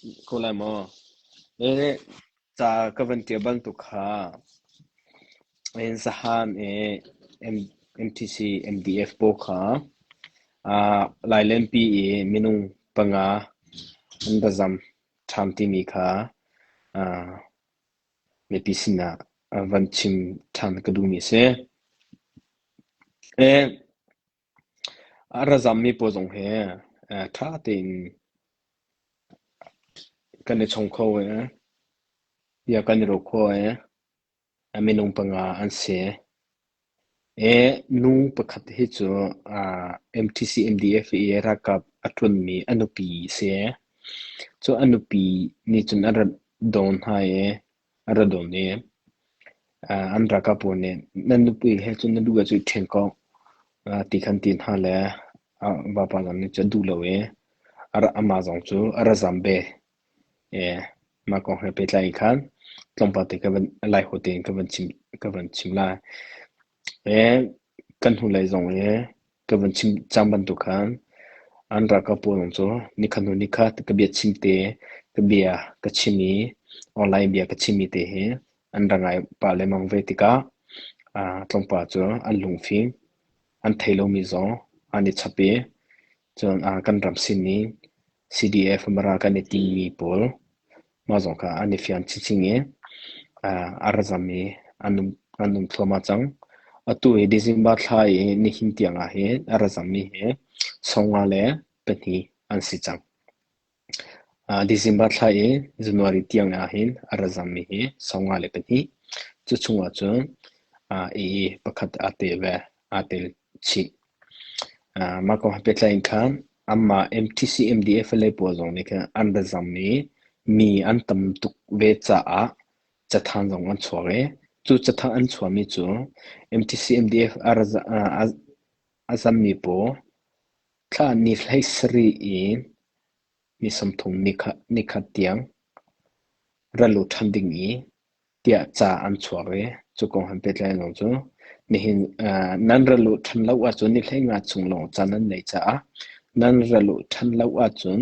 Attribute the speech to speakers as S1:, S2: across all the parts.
S1: Kolamo. Sa kavantia bang tukha. Sahan MTC MDF pokha. Lailen PE minung panga andazam thamti mikha. Mepisina vanchim tham kadumi se. Arazam mi pozong he. Tha tin kan chong kho ya kan ro kho minung panga an se nu pakhat hi chu MTC MDF rakap atun mi anupi se so anupi ni chun ara don hai ara don ne an rakapo ne nanupi he chun du ga chu thenko ti khan tin ha le ba pa lam ni chu du lo ara amazon chu ara zambe ma ko he pe lai khan tlompa te ka lai hote ka van chim la kan hu lai zong ka van chim chamban tu khan an ra ka po long cho ni khan ni kha ka bia chim te ka bia ka chimi online bia ka chimi te he an ra ngai pa le mang ve ti ka tlompa cho an lung fi an thailo mi zo ani chape chon kan ram sin ni CDF mara ka ne ti mi pol ma zong ka ani fian chichinge arazami anum thoma chang atu december thlai ni hintianga he arazami he songa le pani ansi chang december thlai january tianga hin arazami he songa le pani chu chunga chu pakhat atel chi ma ko petlain khan amma MTC MDF le po zong ne ka andazami mi antam tuk ve cha chathan jong an chore chu chatha an chwami chu MTC MDF azam mi po kha ni hlai sri mi samthum nikha tiang ralu thanding ni tia cha an chore chu kong han petlai long chu ni hin nan ralu than lo wa chu ni hlai nga chung long chanan nei cha nan ralu than lo wa chun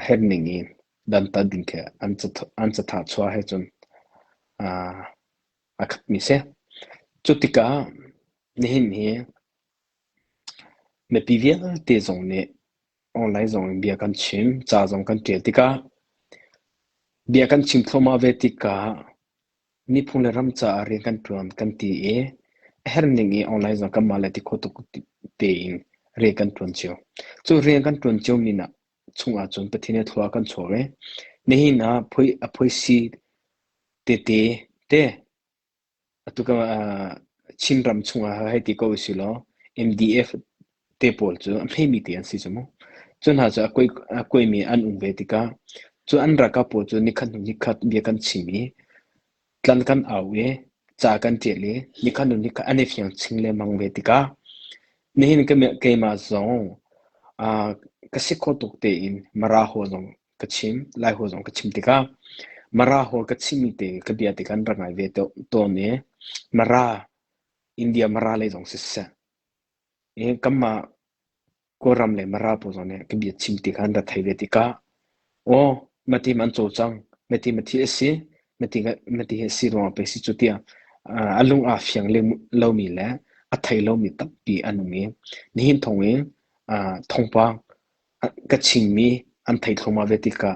S1: herningi dan ta dinke an cha tha chwa he chun akhat mi se chutika nihin hi me pivia te zong ne online zong bia kan chim cha zong kan te tika bia kan chim thoma ve tika ni phung le ram cha ari kan tuam kan ti herningi online zong kan mala ti khotuk te in re kan tuan chio chu re kan tuan chio mi na chunga chun pathine thwa kan chore nehi na phoi si te atuka chinram chunga hai ti ko silo MDF te pol chu amhei mi te an si chumo chun ha cha koi mi an ung ve tika chu an ra ka po chu nikhat bia kan chimi tlan kan awe cha kan tele nikhan ane fiang chingle mang ve tika nehin ke ma zong kasiko tukte in mara ho zong kachim lai ho zong kachim tika mara ho kachimi te kabia te kan rangai ve to ne mara india mara le zong sissa kamma koram le mara po zone kabia chim te kan da thai ve tika o mati man cho chang mati ase mati si ro pe si chutia alung a fiang le lo mi le a thai lo mi tap pi anumi nihin thongwe thongpa kachingmi an thai thoma vetika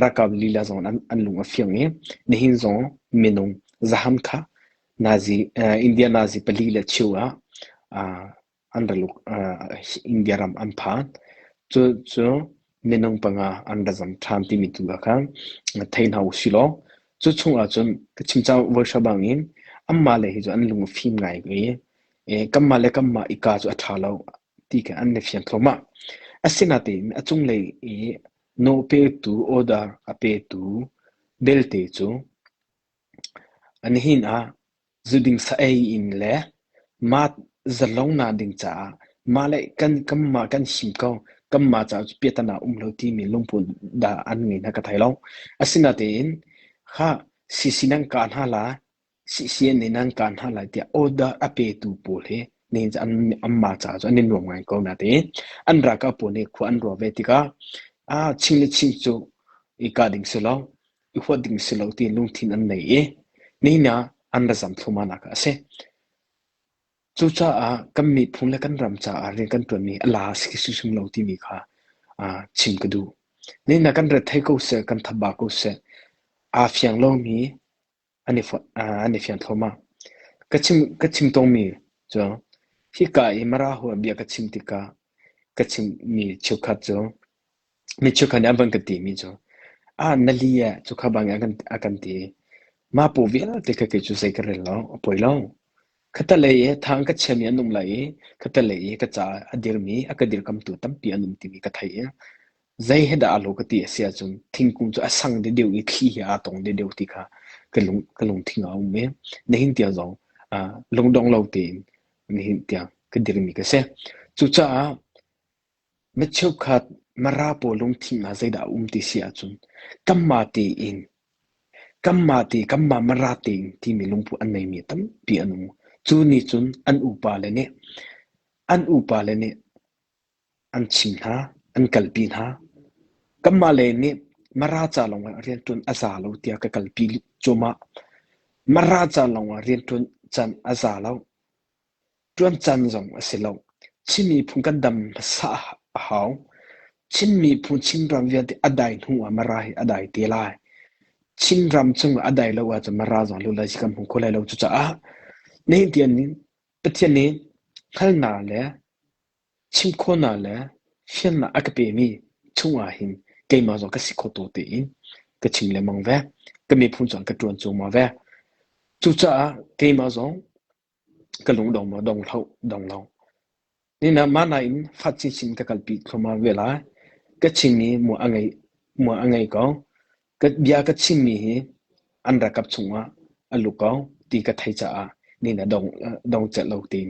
S1: rakab lila zon an lunga fiange nihin zon minung zaham kha nazi india nazi palila chiwa andaluk india ram amphan chu minung panga andazam thamti mitu kha thain hau silo chu chunga chun kachimcha workshop bangin amma le hi zo an lunga phim ngai ge kamma ika chu athalo ti ka an ne fian thoma asinate achung le no pay to order a pay to delte chu anhin zuding sa ai in le ma zalong na ding cha ma le kan simko kamma cha petana umlo ti mi lungpun da an ngi na ka thailo asinate in kha sisinang kan hala sisien ni nang kan hala ti order a pay to pol he nin an amma cha cho anin rom ngai ko na te an ra ka po ne khu an ro ve ti ka ching le ching chu I ka ding se lo I hwa ding se lo ti lung thin an nei e nei na an ra zam thuma na ka se chu cha kam mi phung le kan ram cha re kan ton mi ala ski su sum lo ti mi kha chim ka du nei na kan ra thai ko se kan thaba ko se fyang lo mi ani fyang thoma kachim tong mi cho hi ka I mara ho bia kachim tika kachim mi chukha cho mi chukha ne abang ka ti mi cho naliya chukha bang akan ti ma po vela te ka ke chu sai ka re lo poi lo khata le ye thang ka chemi anum lai khata le ye ka cha adir mi akadir kam tu tam pi anum ti mi ka thai ya zai heda alo ka ti sia chun thingkung chu asang de deu I thi ya tong de deu ti kha kalung thing au me nehin tia zo long dong lo te nehin tia ka dir mi ka se chu cha me chuk khat mara po long thing na zai da ti sia chun kamma ti in kamma mara ti ti mi lung pu an nei mi tam pi anu chu ni chun an upa le ne an chim ha an kalpi ha kamma le ne mara cha long rian tun asa lo tia ka kalpi choma mara cha long rian tun chan asa lo tuan chan zong asilo chimi phung kan dam sa hau chimi phung chin ram via te adai nu mara hi adai te lai chin ram chung adai lo wa cha mara zong lo la ji kam phung kholai lo chu cha nei tian ni pathian ni khal na le chim kho na le fian na akpe mi chunga hin ke ma zo ka sikho to te in ka ching le mang ve ka mi phun chang ka tuan chu ma ve chu cha ke ma zo ka lung dong ma dong lo ni na ma na in phat chi chin ka kalpi thoma ve la ka ching ni mo angai ko ka bia ka ching mi hi an ra kap chunga alu ko ti ka thai cha ni na dong cha lo tin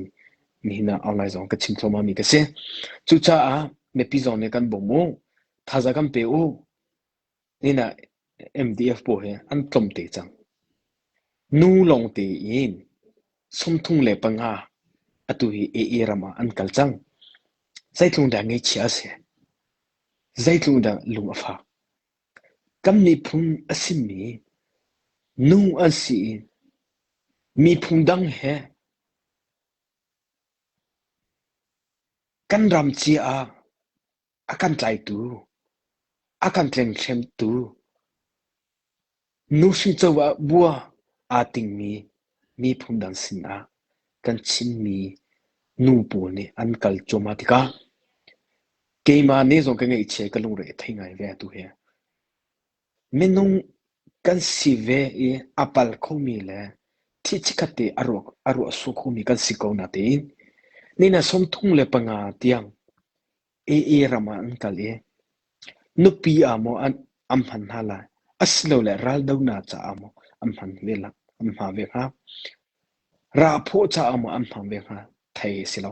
S1: ni na online zong ka chim thoma mi ka se chu cha me pi zong ne kan bo mo tha za kam pe o ni na MDF po he an tlom te chang nu long te in sum thung le panga atu hi e rama an kal chang zai tlung da ngai chia se zai tlung da lung afa kam ni phun asim mi nu asi mi phung dang he kan ram chi akan tlai tu akan tleng thlem tu nu shin chawa bua ting mi phung dang sin kan chin mi nu pu ne an kal chomatika keima ne zong ka ngai che ka lung re thai ngai ve tu he menung kan si ve apal khomi le thi chikhate aro su khomi kan si ko na te ni na som thung le panga tiang rama an kal nu pi amo an am han hala aslo le ral dau na cha amo am han ve la am ha ve ha ra pho cha amo am han ve ha thai silo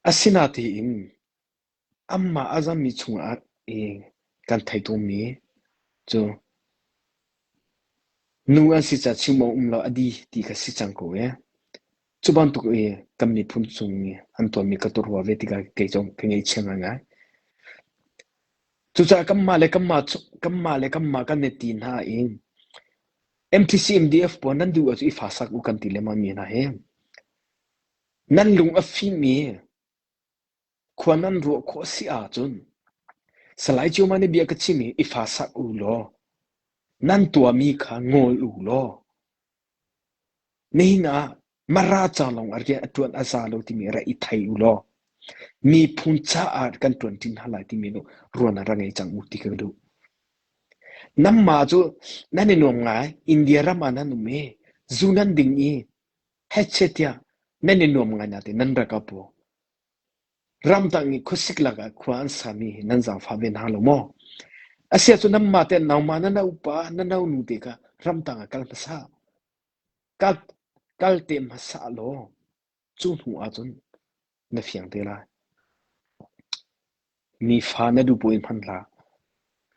S1: asinati in amma azam mi chunga kan thai to mi cho nu an si cha chimo lo adi ti ka si chang ko chuban tu kam ni phun chung an to mi ka tur wa ve ti ka ke jong ke ngei chenga nga chu cha kam ma kan ne tin ha in MTC MDF po nan du as ifa sak u kan ti le ma mi na he nan lung a fi mi khwanan ro kho si chun salai chu mane bia ka chi mi ifa sak u lo nan tua mi kha ngol u lo nei na mara cha long ar ge atuan asa lo ti mi ra I thai u lo mi phun cha kan tuan tin hala ti mi no ruana ra ngai chang u ti ka du nam ma chu nan no ngai India ra ma nan me zunan ding hechetia nan no ngai na te nan ra ka po ram tang ni khusik laga khwan sami nan za fa ben halo mo asia chu nam ma te naw ma na upa na naw nu te ka ram tang kal sa kal te ma sa lo chu hu chun na fiang te la mi fa na du poin phan la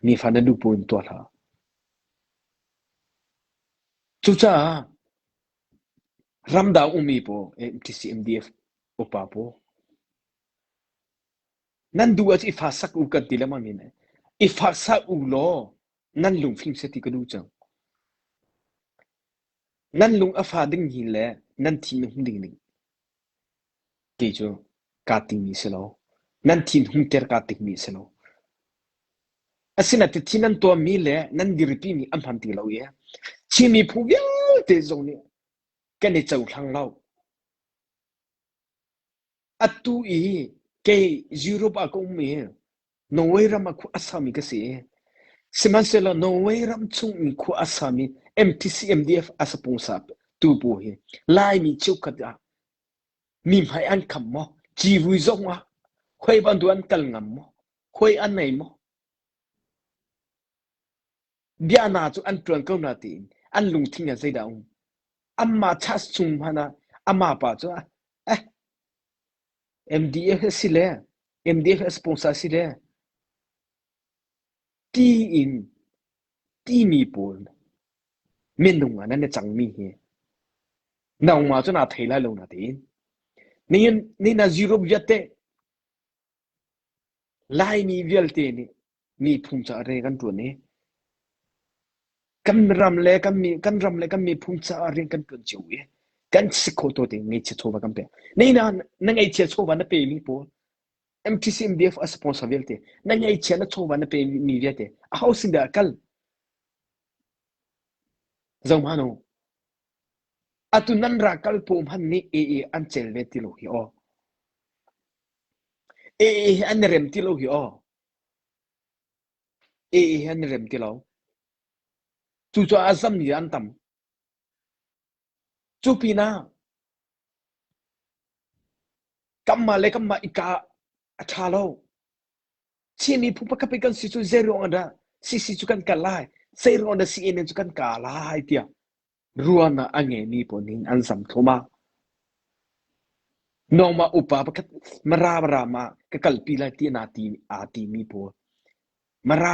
S1: mi fa na du poin to la chu cha ram da umi po MTC MDF upa po นั่นดูอาจจะฟ้าสักอุกันตีละมันมีนะอีฟ้าสักอุล้อนั่นลุงฟิล์มเสติก็ดูจังนั่นลุงอาฟ้าดึงหินแหละนั่นทีนหุ่นดึงหนึ่งเกจูกาติมีเสลานั่นทีนหุ่นเตอร์กาติมีเสลาอาศัยนั่นที่นั่นตัวมีแหละนั่นดิริปีมีอันพันตีเราเยอะชีมีผู้เยอะเตจงเนี่ยกันในเจ้าทางเราอัตุอีเกยูโรปอากงเมียโนเวรามาคุอาสามีก็เสียสมัยเสลาโนเวรามชุ่งมีคุอาสามี MTC MDF อาสปงสับตูโบเฮไล่มีเจ้าขัดมีไม่อันคำมั้งจีวิจงวะคุยบันดวนกัลงำมั้งคุยอันไหนมั้งเบียนาจูอันตรวจก็นาทีอันลุงทิ้งอะไรดาวอามาชัดชุ่มฮานะอามาป่าจ้ะMDF สิเลย MDF สปงสับสิเลยตีอินตีมีปูนเมนุงอันนั้นจังมีเฮน้องมาจ้ะนาเทล่าลงนาทีนี่น่าจีโร่ยัดเตไล่มีเวลเตนี่มีพุ่งจากอะไรกันตัวนี้กันรำเล่กันมีพุ่งจากอะไรกันตัวจิ๋วเอกันสิโคตัวเองไม่เชื่อชัวร์กันเปล่านี่น่ะนั่งไอเชื่อชัวร์นะเปย์มีปู MTC MDF สปอนเซอร์เวลเตนั่งไอเชื่อนะชัวร์นะเปย์มีเวลเตเอาสิ่งเดียวกันจงมาโนอะตุนันรักกัลปุ่มฮันนี่อันเจลเวติโลหิโออันเรมติโลหิโออันเรมติโลจู่ๆอาซัมนี่อันตั้มจู่ปีน่ากัมมาเล็กกัมมาอีกาอัชาโลที่มีผู้ประกอบการสิจูเซโรอันดาสิจูกันกาลายเซโรอันดาซีเอ็นจูกันกาลายเดียรัวน่ะอันเงี้ยมีปนินอันสัมทมาน้องมาอุปาประกมารามาก็กัลปีลาที่นาทีอาทีมีปมาร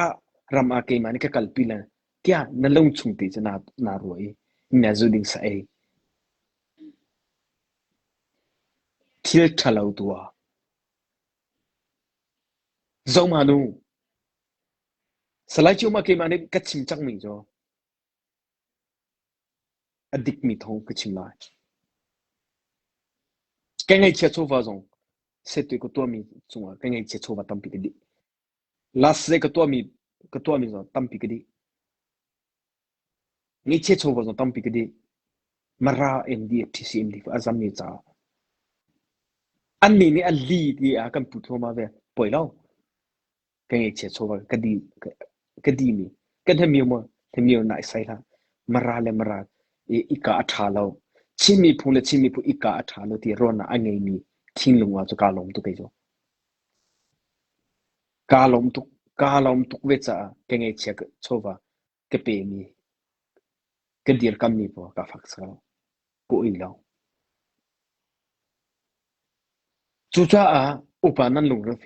S1: ามาเกมันก็กัลปีลาที่นั่นลงชุงตีจะนารัวเอเนี่ยจุดิงใส่ที่ทะเลาตัวจงมาดูสลายชิวมาเกมันนี่ก็ชิมจังมีจ้ะอดิกมีทองก็ชิมไล่แกงไอเชี่ยชัวร์จงเสร็จตัวก็ตัวมีจงอ่ะแกงไอเชี่ยชัวร์ตั้มปีกดีลาสเซก็ตัวมีจ้ะตั้มปีกดีไอเชี่ยชัวร์จงตั้มปีกดีมาราเอ็มดีทีซีเอ็มดีอาซัมนี่จ้าอันนี้นี่อันลีดีอากันพูดมาเว้ยปล่อยแล้วแกงไอเชี่ยชัวร์ก็ดีมีกันทำมีมั้ยทำมีอะไรใส่ละมาราเลยมาราอีกาอัฐาเราชิมีพูเลยชิมีพูอีกาอัฐาเราที่ร้อนนะอันนี้มีทิ้งลงว่าจะกาลมตุกไปจ้ะกาลมตุกเวชะแกงไอเชี่ยชัวร์ก็เป็นมีก็เดียร์กัมมีพอกาฟักส์เรากูอีแล้วจู่ๆอุปนันลงเรื่องฟิ